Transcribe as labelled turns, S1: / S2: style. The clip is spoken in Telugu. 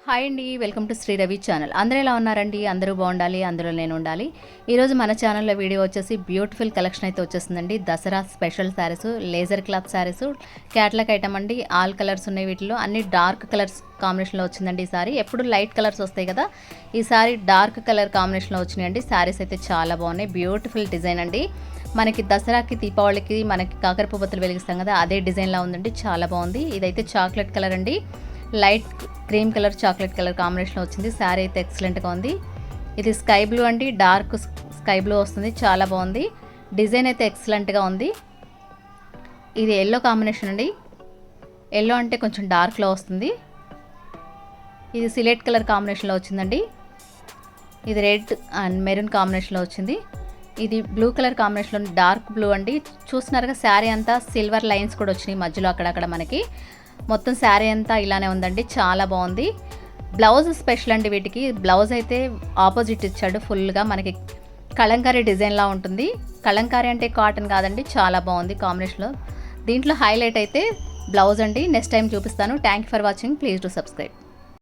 S1: హాయ్ అండి, welcome to Sri Ravi channel. అందరూ ఎలా ఉన్నారండి? అందరూ బాగుండాలి, అందులో నేను ఉండాలి. ఈరోజు మన ఛానల్లో వీడియో వచ్చేసి బ్యూటిఫుల్ కలెక్షన్ అయితే వచ్చేసిందండి. Dasara special saris, laser cloth saris, catalogue item అండి. ఆల్ కలర్స్ ఉన్నాయి, వీటిలో అన్ని డార్క్ కలర్స్ కాంబినేషన్లో వచ్చిందండి. ఈ సారీ ఎప్పుడు లైట్ కలర్స్ వస్తాయి కదా, ఈసారి డార్క్ కలర్ కాంబినేషన్లో వచ్చినాయండి. శారీస్ అయితే చాలా బాగున్నాయి, బ్యూటిఫుల్ డిజైన్ అండి. మనకి దసరాకి, దీపావళికి మనకి కాకరపువ్వొత్తులు వెలిగిస్తాం కదా, అదే డిజైన్లా ఉందండి. చాలా బాగుంది. ఇదైతే చాక్లెట్ కలర్ అండి, light cream colour chocolate colour కాంబినేషన్లో వచ్చింది. శారీ అయితే ఎక్సలెంట్గా ఉంది. ఇది స్కై బ్లూ అండి, డార్క్ స్కై బ్లూ వస్తుంది, చాలా బాగుంది. డిజైన్ అయితే ఎక్సలెంట్గా ఉంది. ఇది ఎల్లో కాంబినేషన్ అండి, ఎల్లో అంటే కొంచెం డార్క్లో వస్తుంది. ఇది సిలెట్ కలర్ కాంబినేషన్లో వచ్చిందండి. ఇది రెడ్ అండ్ మెరూన్ కాంబినేషన్లో వచ్చింది. ఇది బ్లూ కలర్ కాంబినేషన్లో డార్క్ బ్లూ అండి. చూస్తున్నారుగా శారీ అంతా సిల్వర్ లైన్స్ కూడా వచ్చినాయి మధ్యలో అక్కడక్కడ. మనకి మొత్తం శారీ అంతా ఇలానే ఉందండి, చాలా బాగుంది. బ్లౌజ్ స్పెషల్ అండి, వీటికి బ్లౌజ్ అయితే ఆపోజిట్ ఇచ్చాడు. ఫుల్గా మనకి కలంకారీ డిజైన్లా ఉంటుంది. కలంకారీ అంటే కాటన్ కాదండి, చాలా బాగుంది కాంబినేషన్లో. దీంట్లో హైలైట్ అయితే బ్లౌజ్ అండి. నెక్స్ట్ టైం చూపిస్తాను. Thank you for watching. Please do subscribe.